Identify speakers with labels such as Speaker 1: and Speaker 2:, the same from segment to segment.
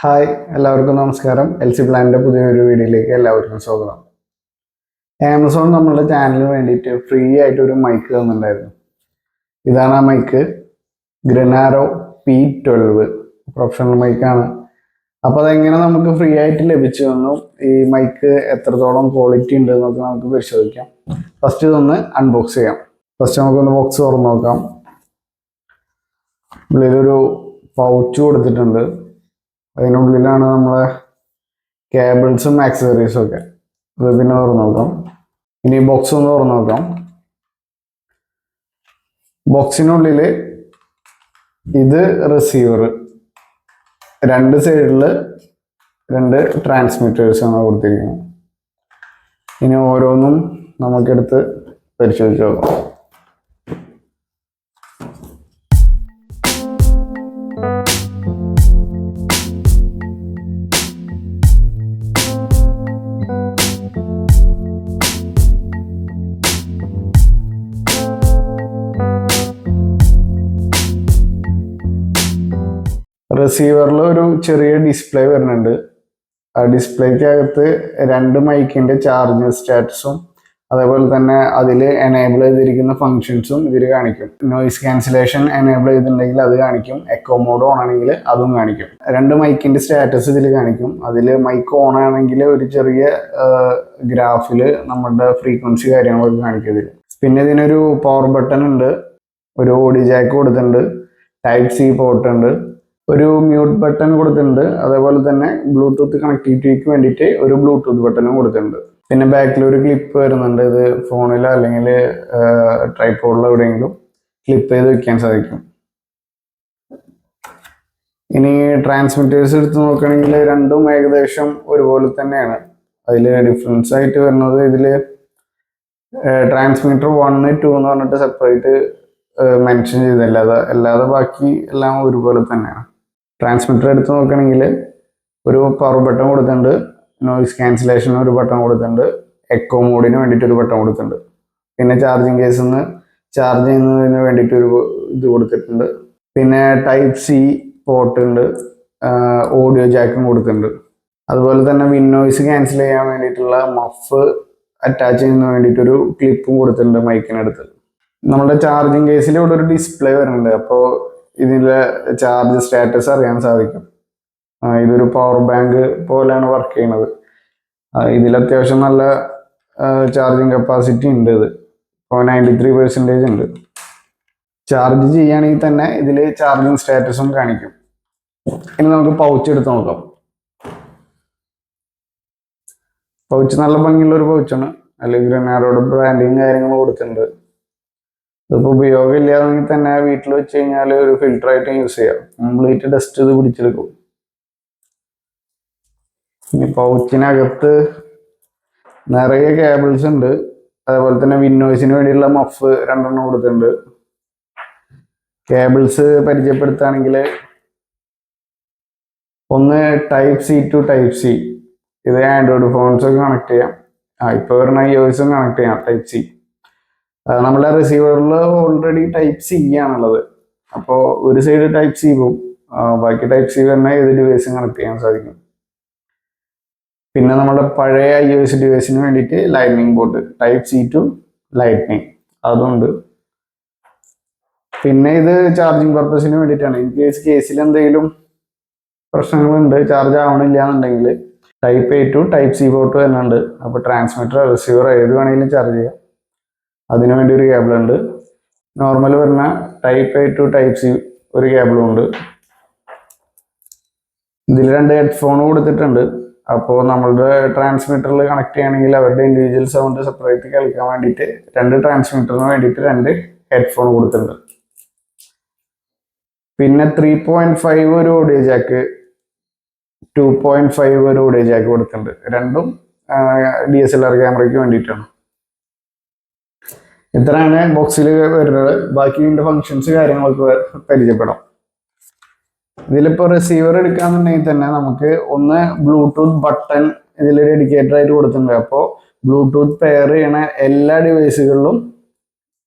Speaker 1: Hi, എല്ലാവർക്കും നമസ്കാരം. L C പ്ലാനിൻ്റെ പുതിയൊരു വീഡിയോയിലേക്ക് എല്ലാവർക്കും സ്വാഗതം. ആമസോൺ നമ്മളുടെ ചാനലിന് വേണ്ടിയിട്ട് ഫ്രീ ആയിട്ട് ഒരു മൈക്ക് തന്നിട്ടുണ്ടായിരുന്നു. ഇതാണ് ആ മൈക്ക്, ഗ്രനാരോ P12 പ്രൊഫഷണൽ മൈക്കാണ്. അപ്പോൾ അതെങ്ങനെ നമുക്ക് ഫ്രീ ആയിട്ട് ലഭിച്ചു എന്നും ഈ മൈക്ക് എത്രത്തോളം ക്വാളിറ്റി ഉണ്ട് എന്നൊക്കെ നമുക്ക് പരിശോധിക്കാം. ഫസ്റ്റ് ഇതൊന്ന് അൺബോക്സ് ചെയ്യാം. ഫസ്റ്റ് നമുക്കൊന്ന് ബോക്സ് തുറന്ന് നോക്കാം. ഉള്ളിലൊരു പൗച്ച് കൊടുത്തിട്ടുണ്ട്. അതിനുള്ളിലാണ് നമ്മളെ കേബിൾസും ആക്സസറീസും ഒക്കെ. അത് പിന്നെ തുറന്നു നോക്കാം. ഇനി ബോക്സ് ഒന്ന് തുറന്നു നോക്കാം. ബോക്സിനുള്ളിൽ ഇത് റിസീവർ, രണ്ട് സൈഡിൽ രണ്ട് ട്രാൻസ്മിറ്റേഴ്സാണ് കൊടുത്തിരിക്കുന്നത്. ഇനി ഓരോന്നും നമുക്കെടുത്ത് പരിശോധിച്ച് നോക്കാം. റിസീവറിൽ ഒരു ചെറിയ ഡിസ്പ്ലേ വരുന്നുണ്ട്. ആ ഡിസ്പ്ലേക്കകത്ത് രണ്ട് മൈക്കിൻ്റെ ചാർജിങ് സ്റ്റാറ്റസും അതേപോലെ തന്നെ അതിൽ എനേബിൾ ചെയ്തിരിക്കുന്ന ഫങ്ഷൻസും ഇതിൽ കാണിക്കും. നോയിസ് ക്യാൻസലേഷൻ എനേബിൾ ചെയ്തിട്ടുണ്ടെങ്കിൽ അത് കാണിക്കും. എക്കോ മോഡ് ഓൺ ആണെങ്കിൽ അതും കാണിക്കും. രണ്ട് മൈക്കിൻ്റെ സ്റ്റാറ്റസ് ഇതിൽ കാണിക്കും. അതിൽ മൈക്ക് ഓൺ ആണെങ്കിൽ ഒരു ചെറിയ ഗ്രാഫിൽ നമ്മുടെ ഫ്രീക്വൻസി കാര്യങ്ങളൊക്കെ കാണിക്കും ഇതിൽ. പിന്നെ ഇതിനൊരു പവർ ബട്ടൺ ഉണ്ട്, ഒരു ഓഡിയോ ജാക്ക് കൊടുത്തിട്ടുണ്ട്, ടൈപ്പ് സി പോർട്ട് ഉണ്ട്, ഒരു മ്യൂട്ട് ബട്ടൺ കൊടുത്തിട്ടുണ്ട്. അതേപോലെ തന്നെ ബ്ലൂടൂത്ത് കണക്ടിവിറ്റിക്ക് വേണ്ടിയിട്ട് ഒരു ബ്ലൂടൂത്ത് ബട്ടണും കൊടുത്തിട്ടുണ്ട്. പിന്നെ ബാക്കിൽ ഒരു ക്ലിപ്പ് വരുന്നുണ്ട്. ഇത് ഫോണിലോ അല്ലെങ്കിൽ ട്രൈപോഡിലോ എവിടെയെങ്കിലും ക്ലിപ്പ് ചെയ്ത് വെക്കാൻ സാധിക്കും. ഇനി ട്രാൻസ്മിറ്റേഴ്സ് എടുത്ത് നോക്കുകയാണെങ്കിൽ രണ്ടും ഏകദേശം ഒരുപോലെ തന്നെയാണ്. അതിൽ ഡിഫറൻസ് ആയിട്ട് വരുന്നത് ഇതിൽ ട്രാൻസ്മിറ്റർ 1, 2 എന്ന് പറഞ്ഞിട്ട് സെപ്പറേറ്റ് മെൻഷൻ ചെയ്തില്ല. അല്ലാതെ ബാക്കി എല്ലാം ഒരുപോലെ തന്നെയാണ്. ട്രാൻസ്മിറ്റർ എടുത്ത് നോക്കുകയാണെങ്കിൽ ഒരു പവർ ബട്ടൺ കൊടുത്തിട്ടുണ്ട്, നോയിസ് ക്യാൻസലേഷൻ ഒരു ബട്ടൺ കൊടുത്തിട്ടുണ്ട്, എക്കോ മോഡിന് വേണ്ടിയിട്ട് ഒരു ബട്ടൺ കൊടുത്തിട്ടുണ്ട്. പിന്നെ ചാർജിങ് കേസിൽ നിന്ന് ചാർജ് ചെയ്യുന്നതിന് വേണ്ടിയിട്ട് ഒരു ഇത് കൊടുത്തിട്ടുണ്ട്. പിന്നെ ടൈപ്പ് സി പോർട്ട് ഉണ്ട്, ഓഡിയോ ജാക്കും കൊടുത്തിട്ടുണ്ട്. അതുപോലെ തന്നെ നോയിസ് ക്യാൻസൽ ചെയ്യാൻ വേണ്ടിയിട്ടുള്ള മഫ് അറ്റാച്ച് ചെയ്യുന്നതിന് വേണ്ടിയിട്ടൊരു ക്ലിപ്പും കൊടുത്തിട്ടുണ്ട് മൈക്കിനടുത്ത്. നമ്മുടെ ചാർജിങ് കേസിൽ ഇവിടെ ഒരു ഡിസ്പ്ലേ വരുന്നുണ്ട്. അപ്പോൾ ഇതിലെ ചാർജ് സ്റ്റാറ്റസ് അറിയാൻ സാധിക്കും. ഇതൊരു പവർ ബാങ്ക് പോലെയാണ് വർക്ക് ചെയ്യുന്നത്. ഇതിൽ അത്യാവശ്യം നല്ല ചാർജിങ് കപ്പാസിറ്റി ഉണ്ട്. ഇത് ഇപ്പോൾ 93% ഉണ്ട്. ചാർജ് ചെയ്യുകയാണെങ്കിൽ തന്നെ ഇതിൽ ചാർജിങ് സ്റ്റാറ്റസും കാണിക്കും. ഇനി നമുക്ക് പൗച്ച് എടുത്ത് നോക്കാം. പൗച്ച് നല്ല ഭംഗിയുള്ളൊരു പൗച്ചാണ്. അല്ലെങ്കിൽ ഗ്രനാരോട് ബ്രാൻഡിങ് കാര്യങ്ങളും കൊടുത്തിട്ടുണ്ട്. ഇതിപ്പോൾ ഉപയോഗമില്ലാതെങ്കിൽ തന്നെ വീട്ടിൽ വെച്ച് കഴിഞ്ഞാൽ ഒരു ഫിൽറ്ററായിട്ട് യൂസ് ചെയ്യാം. കംപ്ലീറ്റ് ഡസ്റ്റ് ഇത് പിടിച്ചെടുക്കും. ഇനി പൗച്ചിനകത്ത് നിറയെ കേബിൾസ് ഉണ്ട്. അതേപോലെ തന്നെ വിൻഡോസിന് വേണ്ടിയുള്ള മഫ് 2 കൊടുത്തിട്ടുണ്ട്. കേബിൾസ് പരിചയപ്പെടുത്തുകയാണെങ്കിൽ ഒന്ന് type C to type C. ഇത് ആൻഡ്രോയിഡ് ഫോൺസൊക്കെ കണക്ട് ചെയ്യാം. ഇപ്പോൾ വരുന്ന iOSും കണക്ട് ചെയ്യാം ടൈപ്പ് സി. നമ്മുടെ റിസീവറിൽ ഓൾറെഡി ടൈപ്പ് സി ആണുള്ളത്. അപ്പോൾ ഒരു സൈഡ് ടൈപ്പ് സി പോകും, ബാക്കി ടൈപ്പ് സി തന്നെ ഏത് ഡിവൈസും കണക്ട് ചെയ്യാൻ സാധിക്കും. പിന്നെ നമ്മുടെ പഴയ iOS ഡിവൈസിന് വേണ്ടിയിട്ട് lightning port, type C to lightning, അതുണ്ട്. പിന്നെ ഇത് ചാർജിങ് പർപ്പസിന് വേണ്ടിയിട്ടാണ്. ഇൻ കേസിൽ എന്തെങ്കിലും പ്രശ്നങ്ങളുണ്ട്, ചാർജ് ആവണില്ല എന്നുണ്ടെങ്കിൽ type A to type C port വരുന്നുണ്ട്. അപ്പോൾ ട്രാൻസ്മിറ്റർ റിസീവർ ഏത് വേണമെങ്കിലും ചാർജ് ചെയ്യാം. അതിനു വേണ്ടി ഒരു കേബിൾ ഉണ്ട്. നോർമൽ വരുന്ന type A to type C ഒരു കേബിളും ഉണ്ട്. ഇതിൽ 2 ഹെഡ്ഫോൺ കൊടുത്തിട്ടുണ്ട്. അപ്പോൾ നമ്മളുടെ ട്രാൻസ്മിറ്ററിൽ കണക്ട് ചെയ്യുകയാണെങ്കിൽ അവരുടെ ഇൻഡിവിജ്വൽ സൗണ്ട് സെപ്പറേറ്റ് കേൾക്കാൻ വേണ്ടിയിട്ട് 2 ട്രാൻസ്മിറ്ററിന് വേണ്ടിയിട്ട് 2 ഹെഡ്ഫോൺ കൊടുത്തിട്ടുണ്ട്. പിന്നെ 3.5 ഒരു ഓഡിയോ ജാക്ക്, 2.5 ഒരു ഓഡിയോ ജാക്ക് കൊടുത്തിട്ടുണ്ട്. രണ്ടും DSLR ക്യാമറയ്ക്ക് വേണ്ടിയിട്ടാണ്. ഇത്രയാണ് ബോക്സിൽ വരുന്നത്. ബാക്കി ഇതിൻ്റെ ഫങ്ഷൻസ് കാര്യങ്ങളൊക്കെ പരിചയപ്പെടാം. ഇതിലിപ്പോൾ റിസീവർ എടുക്കുകയാണെന്നുണ്ടെങ്കിൽ തന്നെ നമുക്ക് ഒന്ന് ബ്ലൂടൂത്ത് ബട്ടൺ ഇതിൽ ഡെഡിക്കേറ്റഡ് ആയിട്ട് കൊടുത്തിട്ടുണ്ട്. അപ്പോൾ ബ്ലൂടൂത്ത് പെയർ ചെയ്യണ എല്ലാ ഡിവൈസുകളിലും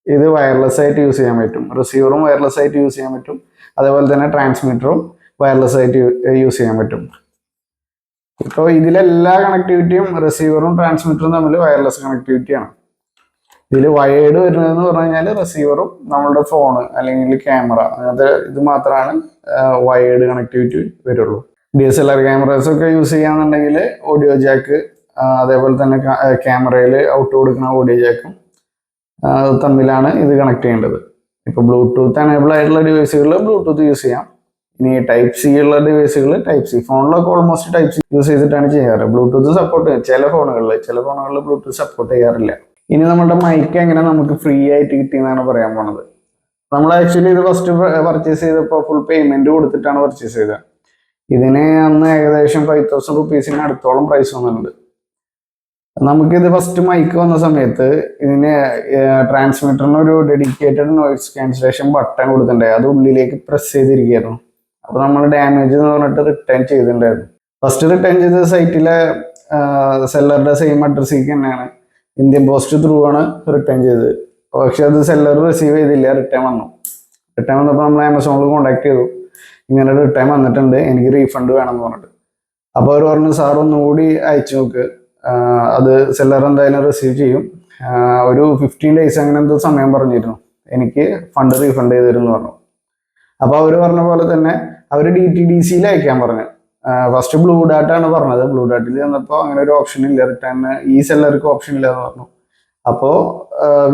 Speaker 1: ഇത് വയർലെസ് ആയിട്ട് യൂസ് ചെയ്യാൻ പറ്റും. റിസീവറും വയർലെസ് ആയിട്ട് യൂസ് ചെയ്യാൻ പറ്റും. അതേപോലെ തന്നെ ട്രാൻസ്മിറ്ററും വയർലെസ് ആയിട്ട് യൂസ് ചെയ്യാൻ പറ്റും. ഇപ്പോൾ ഇതിലെല്ലാ കണക്ടിവിറ്റിയും റിസീവറും ട്രാൻസ്മിറ്ററും തമ്മിൽ വയർലെസ് കണക്ടിവിറ്റിയാണ്. ഇതിൽ വയേർഡ് വരുന്നതെന്ന് പറഞ്ഞു കഴിഞ്ഞാൽ റിസീവറും നമ്മളുടെ ഫോണ് അല്ലെങ്കിൽ ക്യാമറ അങ്ങനത്തെ ഇത് മാത്രമാണ് വയേർഡ് കണക്ടിവിറ്റി വരുള്ളൂ. DSLR ക്യാമറാസ് ഒക്കെ യൂസ് ചെയ്യാന്നുണ്ടെങ്കിൽ ഓഡിയോ ജാക്ക്, അതേപോലെ തന്നെ ക്യാമറയിൽ ഔട്ട് കൊടുക്കുന്ന ഓഡിയോ ജാക്കും തമ്മിലാണ് ഇത് കണക്ട് ചെയ്യേണ്ടത്. ഇപ്പോൾ ബ്ലൂടൂത്ത് എനേബിൾ ആയിട്ടുള്ള ഡിവൈസുകളിൽ ബ്ലൂടൂത്ത് യൂസ് ചെയ്യാം. ഇനി ടൈപ്പ് സി ഉള്ള ഡിവൈസുകൾ ടൈപ്പ് സി, ഫോണിലൊക്കെ ഓൾമോസ്റ്റ് ടൈപ്പ് സി യൂസ് ചെയ്തിട്ടാണ് ചെയ്യാറ്. ബ്ലൂടൂത്ത് സപ്പോർട്ട് ചില ഫോണുകളിൽ ബ്ലൂടൂത്ത് സപ്പോർട്ട് ചെയ്യാറില്ല. ഇനി നമ്മുടെ മൈക്ക് എങ്ങനെ നമുക്ക് ഫ്രീ ആയിട്ട് കിട്ടിയെന്നാണ് പറയാൻ പോണത്. നമ്മൾ ആക്ച്വലി ഇത് ഫസ്റ്റ് പർച്ചേസ് ചെയ്തപ്പോൾ ഫുൾ പേയ്മെന്റ് കൊടുത്തിട്ടാണ് പർച്ചേസ് ചെയ്തത്. ഇതിന് അന്ന് ഏകദേശം 5,000 റുപ്പീസിന് അടുത്തോളം പ്രൈസ് വന്നിട്ടുണ്ട്. നമുക്കിത് ഫസ്റ്റ് മൈക്ക് വന്ന സമയത്ത് ഇതിന് ട്രാൻസ്മിറ്ററിന് ഒരു ഡെഡിക്കേറ്റഡ് നോയിസ് ക്യാൻസലേഷൻ ബട്ടൺ കൊടുത്തിട്ടുണ്ടായി. അത് ഉള്ളിലേക്ക് പ്രസ് ചെയ്തിരിക്കുകയായിരുന്നു. അപ്പോൾ നമ്മൾ ഡാമേജ് എന്ന് പറഞ്ഞിട്ട് റിട്ടേൺ ചെയ്തിട്ടുണ്ടായിരുന്നു. ഫസ്റ്റ് റിട്ടേൺ ചെയ്ത സൈറ്റിലെ സെല്ലറുടെ സെയിം അഡ്രസ്സിലേക്ക് തന്നെയാണ്, ഇന്ത്യൻ പോസ്റ്റ് ത്രൂ ആണ് റിട്ടേൺ ചെയ്തത്. പക്ഷെ അത് സെല്ലർ റിസീവ് ചെയ്തില്ല, റിട്ടേൺ വന്നപ്പോൾ നമ്മൾ ആമസോണിൽ കോൺടാക്ട് ചെയ്തു, ഇങ്ങനെ റിട്ടേൺ വന്നിട്ടുണ്ട്, എനിക്ക് റീഫണ്ട് വേണം എന്ന് പറഞ്ഞിട്ട്. അപ്പോൾ അവർ പറഞ്ഞു സാർ ഒന്നുകൂടി അയച്ചു നോക്ക്, അത് സെല്ലർ എന്തായാലും റിസീവ് ചെയ്യും, ഒരു 15 days അങ്ങനെ എന്തോ സമയം പറഞ്ഞിരുന്നു, എനിക്ക് ഫണ്ട് റീഫണ്ട് ചെയ്ത് തരും എന്ന് പറഞ്ഞു. അപ്പോൾ അവർ പറഞ്ഞ പോലെ തന്നെ അവർ DTDCയിൽ അയക്കാൻ പറഞ്ഞു. ഫസ്റ്റ് ബ്ലൂ ഡാറ്റാണ് പറഞ്ഞത്. ബ്ലൂ ഡാറ്റിൽ ചെന്നപ്പോൾ അങ്ങനെ ഒരു ഓപ്ഷൻ ഇല്ല, റിട്ടേണിന് ഈ സെല്ലർക്ക് ഓപ്ഷൻ ഇല്ല എന്ന് പറഞ്ഞു. അപ്പോൾ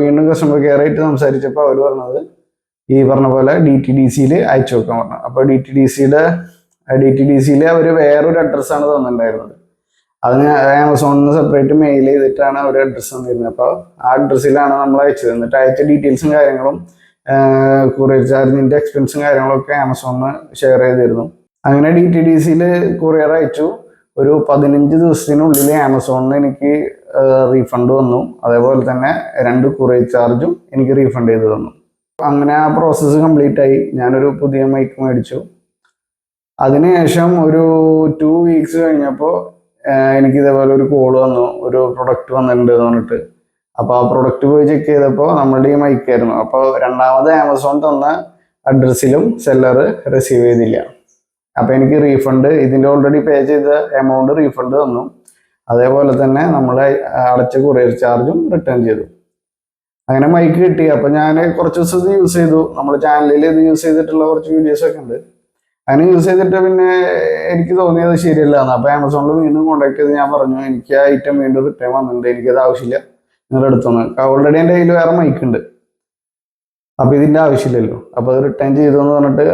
Speaker 1: വീണ്ടും കസ്റ്റമർ കെയർ ആയിട്ട് സംസാരിച്ചപ്പോൾ അവർ പറഞ്ഞത് ഈ പറഞ്ഞ പോലെ DTDCയിൽ അയച്ചു നോക്കാൻ പറഞ്ഞു. അപ്പോൾ DTDCയിൽ അവർ വേറൊരു അഡ്രസ്സാണ് തന്നിട്ടുണ്ടായിരുന്നത്. അതിന് ആമസോണിൽ നിന്ന് സെപ്പറേറ്റ് മെയിൽ ചെയ്തിട്ടാണ് അവർ അഡ്രസ്സ് തന്നിരുന്നത്. അപ്പോൾ ആ അഡ്രസ്സിലാണ് നമ്മൾ അയച്ചത്. എന്നിട്ട് അയച്ച ഡീറ്റെയിൽസും കാര്യങ്ങളും കൊറിയർ ചാർജിൻ്റെ എക്സ്പെൻസും കാര്യങ്ങളൊക്കെ ആമസോണിന് ഷെയർ ചെയ്തിരുന്നു. അങ്ങനെ DTDCയിൽ കൊറിയർ അയച്ചു. ഒരു 15 ദിവസത്തിനുള്ളിൽ ആമസോണിന് എനിക്ക് റീഫണ്ട് വന്നു. അതേപോലെ തന്നെ 2 കൊറിയർ ചാർജും എനിക്ക് റീഫണ്ട് ചെയ്ത് തന്നു. അങ്ങനെ ആ പ്രോസസ്സ് കംപ്ലീറ്റ് ആയി. ഞാനൊരു പുതിയ മൈക്ക് മേടിച്ചു. അതിനുശേഷം ഒരു 2 weeks കഴിഞ്ഞപ്പോൾ എനിക്ക് ഇതേപോലെ ഒരു കോൾ വന്നു, ഒരു പ്രൊഡക്റ്റ് വന്നിട്ടുണ്ട് എന്ന് പറഞ്ഞിട്ട്. അപ്പോൾ ആ പ്രൊഡക്റ്റ് പോയി ചെക്ക് ചെയ്തപ്പോൾ നമ്മുടെ ഈ മൈക്കായിരുന്നു. അപ്പോൾ രണ്ടാമത് ആമസോൺ തന്ന അഡ്രസ്സിലും സെല്ലർ റിസീവ് ചെയ്തില്ല. അപ്പോൾ എനിക്ക് റീഫണ്ട്, ഇതിൻ്റെ ഓൾറെഡി പേ ചെയ്ത എമൗണ്ട് റീഫണ്ട് തന്നു. അതേപോലെ തന്നെ നമ്മൾ അടച്ച കൊറിയർ ചാർജും റിട്ടേൺ ചെയ്തു. അങ്ങനെ മൈക്ക് കിട്ടി. അപ്പോൾ ഞാൻ കുറച്ച് ദിവസം ഇത് യൂസ് ചെയ്തു. നമ്മുടെ ചാനലിൽ ഇത് യൂസ് ചെയ്തിട്ടുള്ള കുറച്ച് വീഡിയോസൊക്കെ ഉണ്ട്. അങ്ങനെ യൂസ് ചെയ്തിട്ട് പിന്നെ എനിക്ക് തോന്നിയത് ശരിയല്ല എന്ന്. അപ്പോൾ ആമസോണിൽ വീണ്ടും കോൺടാക്ട് ചെയ്ത് ഞാൻ പറഞ്ഞു എനിക്ക് ആ ഐറ്റം വീണ്ടും റിട്ടേൺ വന്നിട്ടുണ്ട്, എനിക്കത് ആവശ്യമില്ല, നിങ്ങളുടെ അടുത്തൊന്ന്. ഓൾറെഡി എൻ്റെ കയ്യിൽ വേറെ മൈക്ക് ഉണ്ട്, അപ്പോൾ ഇതിൻ്റെ ആവശ്യമില്ലല്ലോ. അപ്പോൾ അത് റിട്ടേൺ ചെയ്തു എന്ന് പറഞ്ഞിട്ട്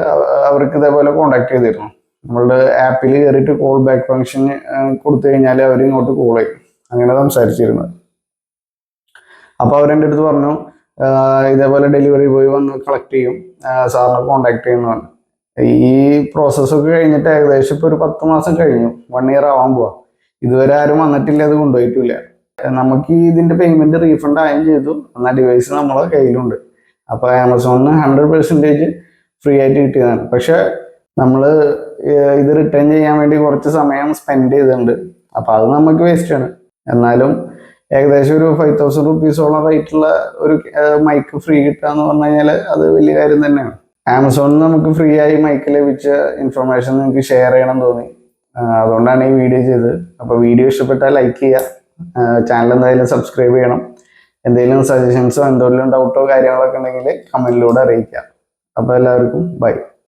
Speaker 1: അവർക്ക് ഇതേപോലെ കോൺടാക്ട് ചെയ്തിരുന്നു. നമ്മളുടെ ആപ്പിൽ കയറിയിട്ട് കോൾ ബാക്ക് ഫംഗ്ഷൻ കൊടുത്തു കഴിഞ്ഞാൽ അവർ ഇങ്ങോട്ട് കോൾ ചെയ്യും. അങ്ങനെ സംസാരിച്ചിരുന്നത്. അപ്പോൾ അവരെൻ്റെ അടുത്ത് പറഞ്ഞു ഇതേപോലെ ഡെലിവറി ബോയ് വന്ന് കളക്ട് ചെയ്യും, സാറിനെ കോൺടാക്ട് ചെയ്യുന്നു പറഞ്ഞു. ഈ പ്രോസസ്സൊക്കെ കഴിഞ്ഞിട്ട് ഏകദേശം ഇപ്പോൾ ഒരു 10 മാസം കഴിഞ്ഞു, 1 year ആവാൻ പോവാ. ഇതുവരെ ആരും വന്നിട്ടില്ല, അത് കൊണ്ടുപോയിട്ടില്ല. നമുക്ക് ഇതിൻ്റെ പേയ്മെൻറ്റ് റീഫണ്ട് ആയും ചെയ്തു, എന്നാൽ ഡിവൈസ് നമ്മളെ കയ്യിലുണ്ട്. അപ്പോൾ ആമസോണിന് 100% ഫ്രീ ആയിട്ട് കിട്ടിയതാണ്. പക്ഷെ നമ്മൾ ഇത് റിട്ടേൺ ചെയ്യാൻ വേണ്ടി കുറച്ച് സമയം സ്പെൻഡ് ചെയ്തിട്ടുണ്ട്. അപ്പോൾ അത് നമുക്ക് വേസ്റ്റാണ്. എന്നാലും ഏകദേശം ഒരു 5,000 റുപ്പീസോളം റേറ്റുള്ള ഒരു മൈക്ക് ഫ്രീ കിട്ടുക എന്ന് പറഞ്ഞു കഴിഞ്ഞാൽ അത് വലിയ കാര്യം തന്നെയാണ്. ആമസോണിൽ നമുക്ക് ഫ്രീ ആയി മൈക്ക് ലഭിച്ച ഇൻഫർമേഷൻ നിങ്ങൾക്ക് ഷെയർ ചെയ്യണം തോന്നി, അതുകൊണ്ടാണ് ഈ വീഡിയോ ചെയ്തത്. അപ്പോൾ വീഡിയോ ഇഷ്ടപ്പെട്ടാൽ ലൈക്ക് ചെയ്യുക, ചാനൽ എന്തായാലും സബ്സ്ക്രൈബ് ചെയ്യണം. എന്തെങ്കിലും സജഷൻസോ എന്തെങ്കിലും ഡൗട്ടോ കാര്യങ്ങളൊക്കെ ഉണ്ടെങ്കിൽ കമൻറ്റിലൂടെ അറിയിക്കുക. അപ്പോൾ എല്ലാവർക്കും ബൈ.